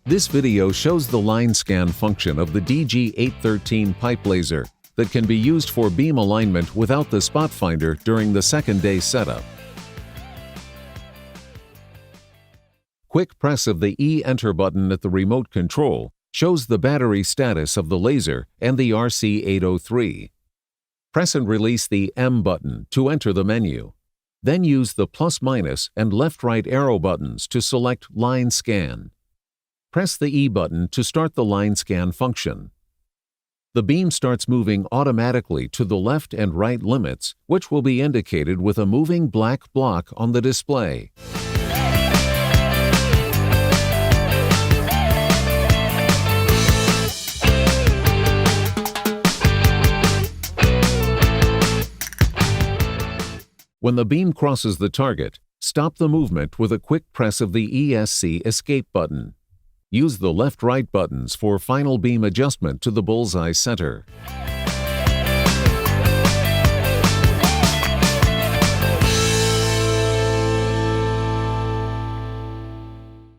This video shows the line scan function of the DG813 pipe laser that can be used for beam alignment without the spot finder during the second day setup. Quick press of the E-Enter button at the remote control shows the battery status of the laser and the RC803. Press and release the M button to enter the menu. Then use the plus/minus and left-right arrow buttons to select Line Scan. Press the E button to start the line scan function. The beam starts moving automatically to the left and right limits, which will be indicated with a moving black block on the display. When the beam crosses the target, stop the movement with a quick press of the ESC Escape button. Use the left-right buttons for final beam adjustment to the bullseye center.